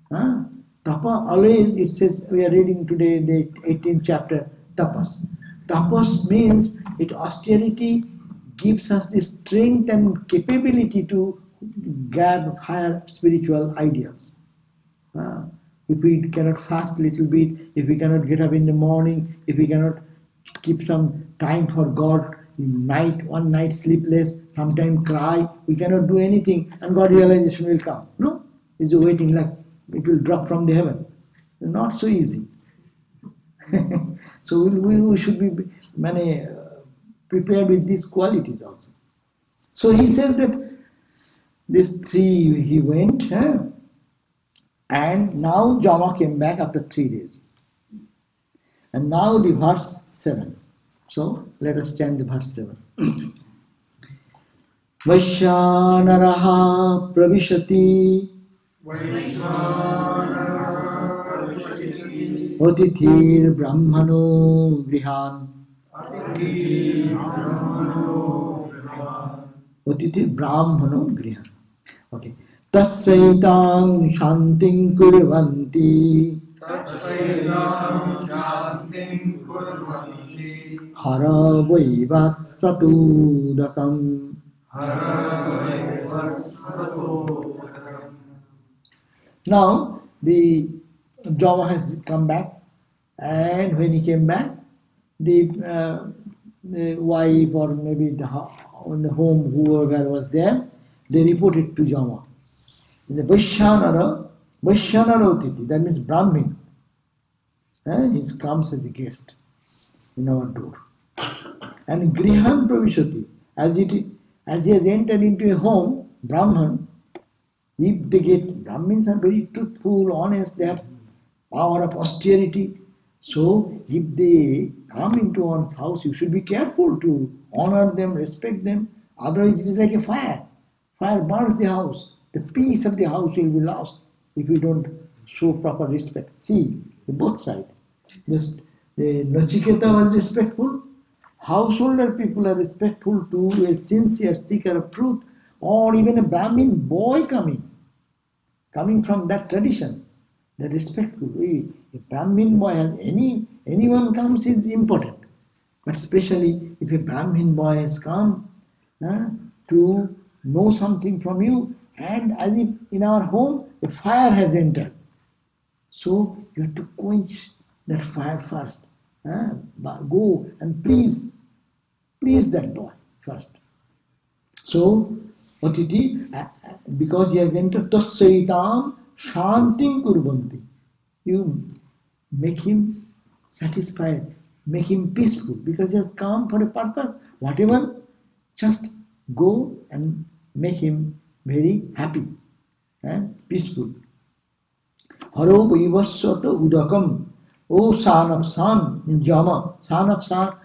Tapa always, it says, we are reading today the 18th chapter, tapas. Tapas means austerity gives us the strength and capability to grab higher spiritual ideals. If we cannot fast a little bit, if we cannot get up in the morning, if we cannot keep some time for God, one night sleepless, sometime cry, we cannot do anything, and God realization will come. No, it's waiting like it will drop from the heaven. Not so easy. So we should be prepared with these qualities also. So he says that these three he went, and now Jama came back after 3 days. And now the verse 7. So let us chant the verse 7. Vaishanaraha pravishati Otithir brahmano grihan Otithir brahmano grihan. Okay. Tassaitam shantim kurvanti Hara vaivasatudakam. Now the Jama has come back, and when he came back, the wife or maybe the home, whoever was there, they reported to Jama. The Vaishanara Otiti, that means Brahmin. He comes as a guest in our door. And Grihan Pravishati, as he has entered into a home, Brahman, if they get, Brahmins are very truthful, honest, they have power of austerity. So if they come into one's house, you should be careful to honor them, respect them. Otherwise, it is like a fire. Fire burns the house. The peace of the house will be lost if you don't show proper respect. See, both sides. Just the Nachiketa was respectful. Householder people are respectful to a sincere seeker of truth, or even a Brahmin boy coming from that tradition. They're respectful. A Brahmin boy has anyone comes is important. But especially if a Brahmin boy has come to know something from you, and as if in our home a fire has entered. So you have to quench that fire first. Go and please that boy first. So, Atiti, because he has entered Tassaitam Shantim Kurbanti. You make him satisfied, make him peaceful, because he has come for a purpose. Whatever, just go and make him very happy and peaceful. Haro Vaivaswata Udakam. O son of sun, in Jama, son of sun,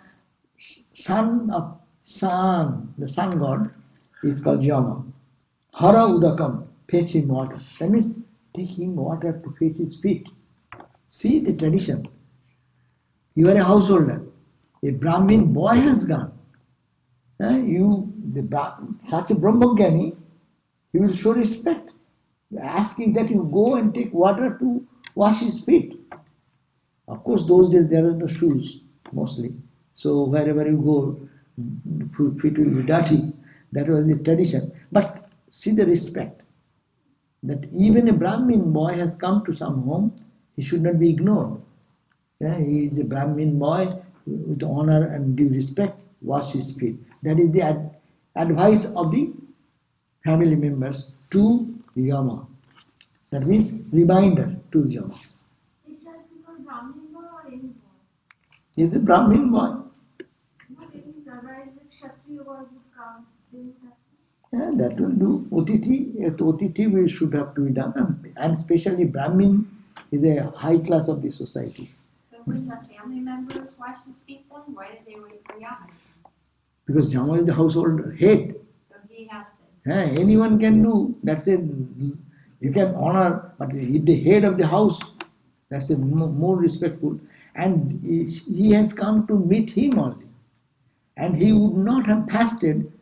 the sun god is called Jama. Hara Udakam, fetch him water. That means take him water to fetch his feet. See the tradition. You are a householder. A Brahmin boy has gone. Such a Brahmagyani, he will show respect, asking that you go and take water to wash his feet. Of course, those days there are no shoes, mostly. So wherever you go, feet will be dirty. That was the tradition. But see the respect. That even a Brahmin boy has come to some home, he should not be ignored. He is a Brahmin boy with honor and due respect, wash his feet. That is the advice of the family members to Yama. That means reminder to Yama. It just because Brahmin boy or any boy? He is a Brahmin boy. No, maybe otherwise the Kshatriya boy would come. Yeah, that will do. Otiti should have to be done. And especially Brahmin is a high class of the society. So when the family members wash his feet then, why did they wait for Yama? Because Yama is the household head. So he has to. Anyone can do. That's it. You can honor, but the head of the house, that's a more respectful. And he has come to meet him only. And he would not have fasted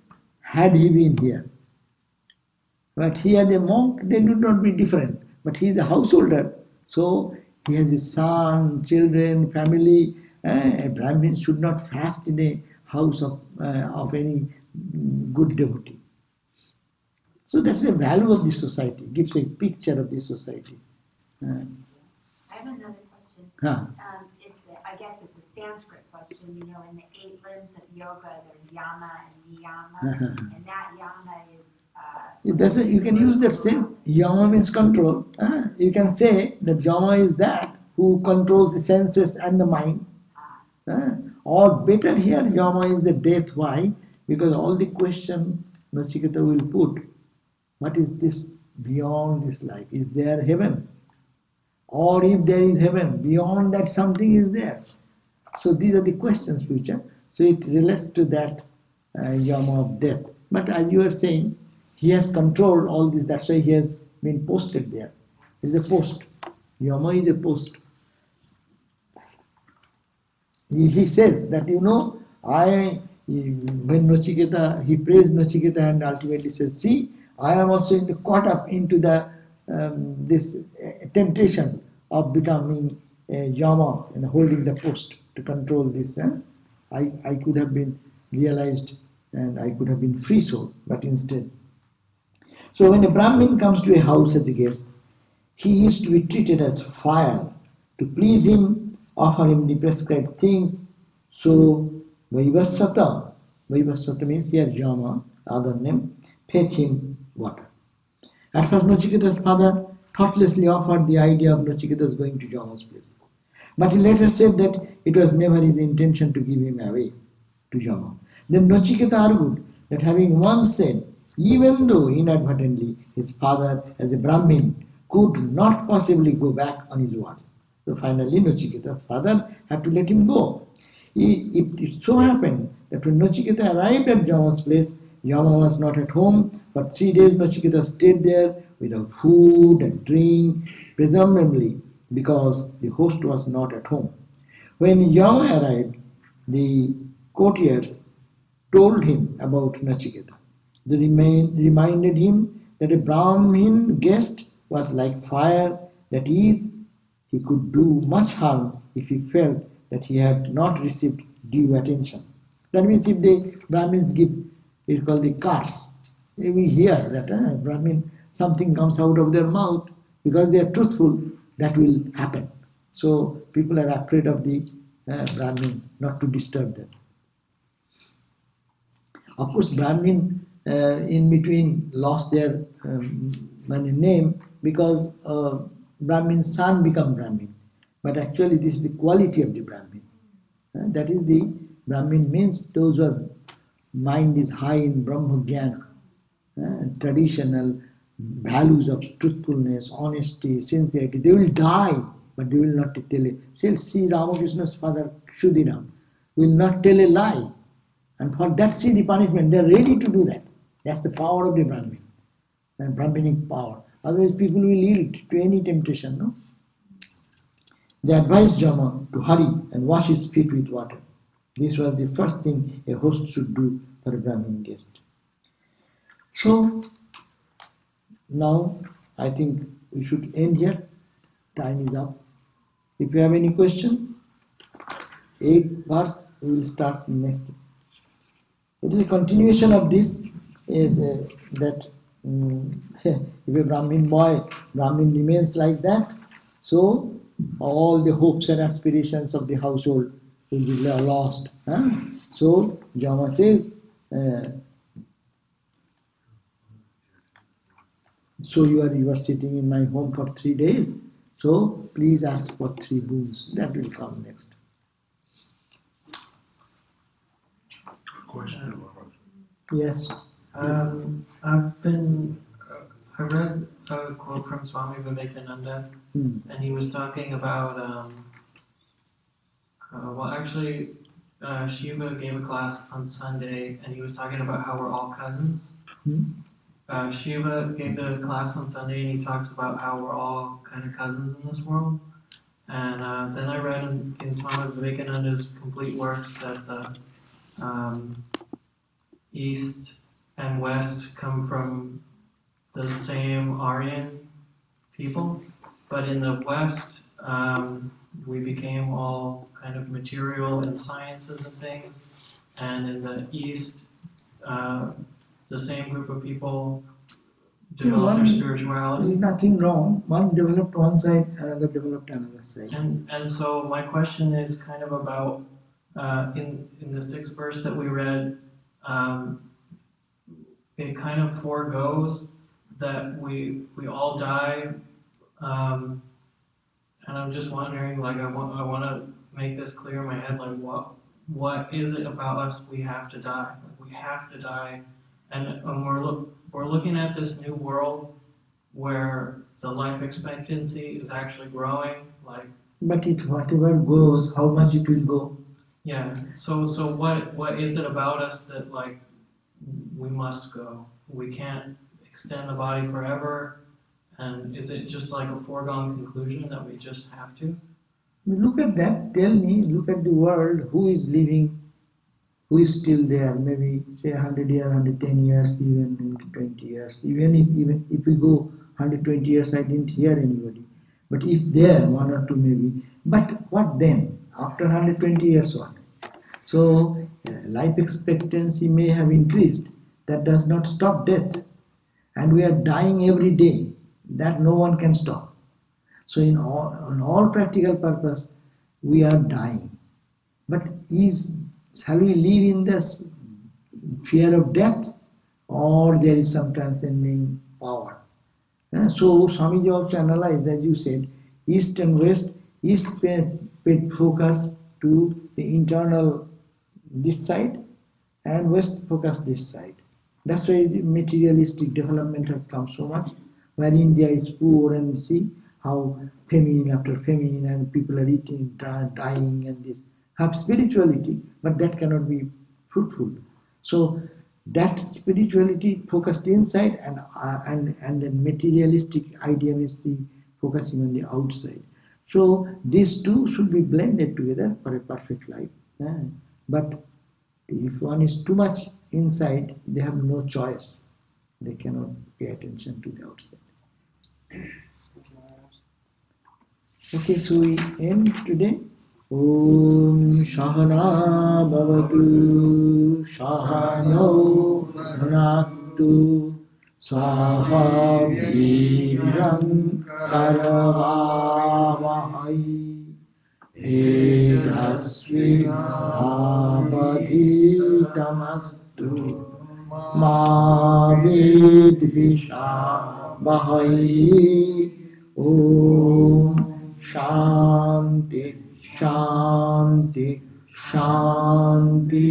had he been here. But he had a monk, they would not be different. But he is a householder, so he has a son, children, family. A Brahmin should not fast in a house of any good devotee. So that's the value of the society, gives a picture of the society. I have another question. Huh. I guess it's a Sanskrit question. You know, in the 8 limbs of yoga, there's yama and niyama, and that yama is. You can use that same. Yama means control. You can say that yama is that who controls the senses and the mind. Or better here, yama is the death. Why? Because all the question Nachiketa will put. What is this beyond this life? Is there heaven? Or if there is heaven, beyond that something is there. So these are the questions future. So it relates to that yama of death. But as you are saying, he has controlled all this. That's why he has been posted there. It's a post. Yama is a post. He says that, when Nachiketa, he praised Nachiketa and ultimately says, see, I am also caught up into the this temptation of becoming a Yama and holding the post to control this. I could have been realized and I could have been free soul, but instead. So when a Brahmin comes to a house as a guest, he is to be treated as fire. To please him, offer him the prescribed things. So Vaivaswata means here Yama, other name, fetch him water. At first Nachiketa's father thoughtlessly offered the idea of Nachiketa's going to Yama's place. But he later said that it was never his intention to give him away to Yama. Then Nachiketa argued that having once said, even though inadvertently his father as a Brahmin could not possibly go back on his words. So finally Nachiketa's father had to let him go. It so happened that when Nachiketa arrived at Yama's place, Yama was not at home. For 3 days Nachiketa stayed there without food and drink, presumably because the host was not at home. When Yama arrived, the courtiers told him about Nachiketa. They reminded him that a Brahmin guest was like fire, that is, he could do much harm if he felt that he had not received due attention. That means if the Brahmins give, it's called the curse. We hear that Brahmin, something comes out of their mouth because they are truthful, that will happen. So people are afraid of the Brahmin, not to disturb them. Of course, Brahmin in between lost their name because Brahmin's son became Brahmin. But actually, this is the quality of the Brahmin. That is the Brahmin means those whose mind is high in Brahma Jnana, traditional values of truthfulness, honesty, sincerity. They will die, but they will not tell it. See Ramakrishna's father Kshudiram will not tell a lie. And for that, see the punishment. They are ready to do that. That's the power of the Brahmin, and Brahminic power. Otherwise, people will yield to any temptation, no? They advised Jama to hurry and wash his feet with water. This was the first thing a host should do for a Brahmin guest. So, now I think we should end here. Time is up. If you have any question, 8th verse, we will start next. It is a continuation of this, is that if a Brahmin boy, Brahmin remains like that, so all the hopes and aspirations of the household will be lost. So Jama says, so you are sitting in my home for 3 days, so please ask for 3 boons. That will come next. Question. Yes. I read a quote from Swami Vivekananda, and he was talking about, Shiva gave a class on Sunday, and he was talking about how we're all cousins. Shiva gave the class on Sunday, and he talks about how we're all kind of cousins in this world. And then I read in Swami Vivekananda's complete works that the East and West come from the same Aryan people, but in the West, we became all kind of material in sciences and things, and in the East, the same group of people developed their spirituality. There is nothing wrong. One developed one side, another developed another side. And so my question is kind of about in the 6th verse that we read, it kind of foregoes that we all die, and I'm just wondering, like I want to make this clear in my head, like what is it about us we have to die? Like we have to die, and we're looking at this new world where the life expectancy is actually growing, like. But it whatever goes, how much it will go? Yeah. So what is it about us that like we must go? We can't extend the body forever, and is it just like a foregone conclusion that we just have to? Look at that. Tell me. Look at the world. Who is living? Who is still there? Maybe say 100 years, 110 years, even 120 years. Even if we go 120 years, I didn't hear anybody. But if there, 1 or 2 maybe. But what then? After 120 years, what? So life expectancy may have increased. That does not stop death. And we are dying every day. That no one can stop. So on all practical purpose, we are dying. But shall we live in this fear of death, or there is some transcending power? So Swamiji also analyzed, as you said, East and West. East paid focus to the internal this side, and West focus this side. That's why the materialistic development has come so much, where India is poor, and see how famine after famine and people are eating, dying and this. Have spirituality, but that cannot be fruitful. So that spirituality focused inside and the materialistic idealistic focusing on the outside. So these two should be blended together for a perfect life. But if one is too much inside, they have no choice. They cannot pay attention to the outside. Okay, so we end today. Om Shahana Bhavatu Shahano Bhunaktu Swaha Virang Karavavahai Tejasvi Avadhitamastu Ma Vidvisha Bahai Om Shanti Shanti Shanti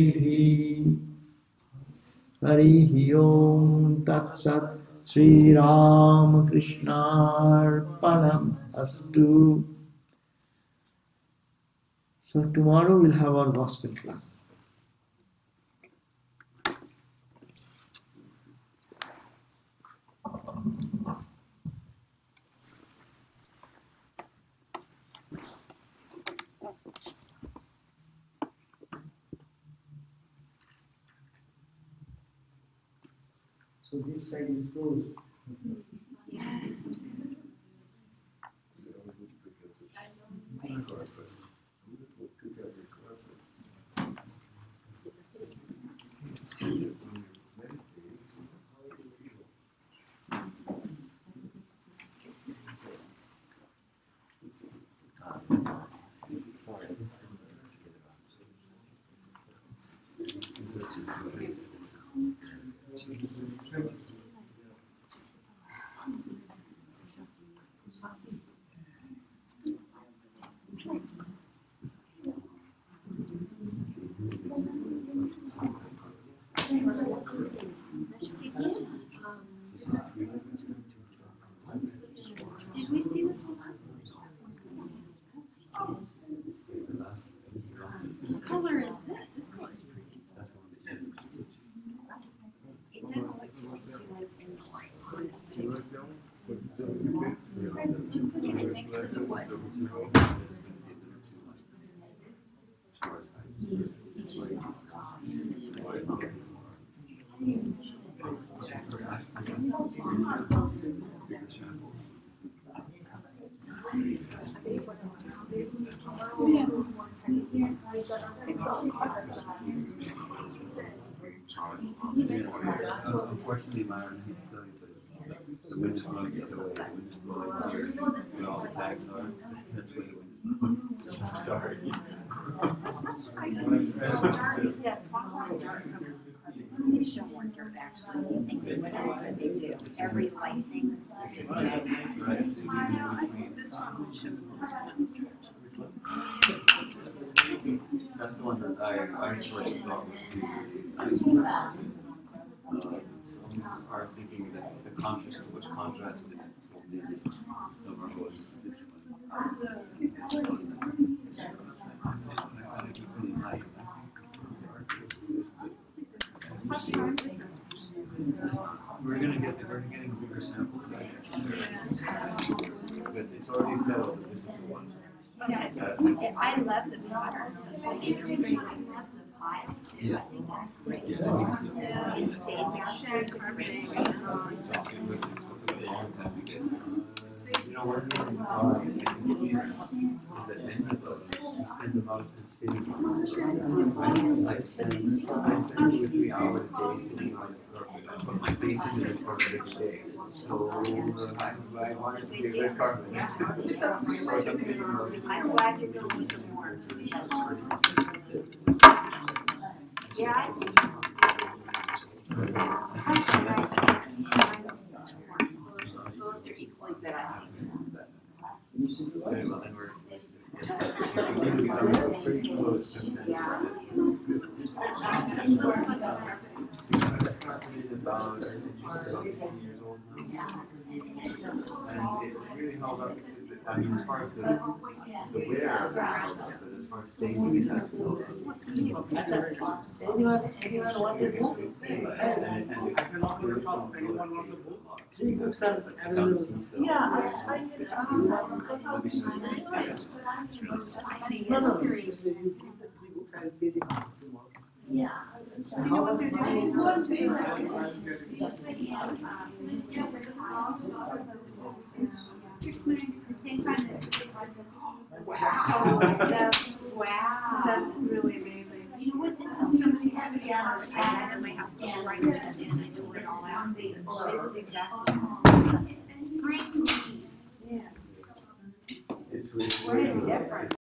Harihi Om Tat Sat Sri Ram Krishna Arpanam Astu. So tomorrow we'll have our gospel class. So this side is closed. What color is this? This color is pretty. It doesn't look too much like in the light. Get it next to the wood. Unfortunately, my articulation the wind is blowing the other way. The wind is blowing here. And all the tags are. That's where the wind is blowing. Sorry. They show more dirt actually. You think they would, but they do. Every light thing. This one will show That's the one that I first thought would be nice. Some are thinking that the contrast to which contrast is so big. Some are going this We're getting bigger sample size. But it's already settled. This is the one. I love the pattern. It's great. I love the pile too. I think that's great. It stayed there. You know, working in the car is that many of us spend about sitting. I spend 2 or 3 hours a day sitting on the carpet. I put my face into the carpet every day. So I wanted to be a good carpet. I'm glad you're doing this more. Yeah, I think. Those are equally good, I think. Pretty close. Yeah. About 10 years old now. And it really held up. I mean, as far as the where of the house, but as far as saving it, that's Anyone want to book? Three books are available. Yeah, No, no, no. Just you give the 3 books, I'll pay the amount tomorrow. Yeah. So how much? That's really amazing. You know what, somebody had me on our side at my house, right, and I told it all out. It was exactly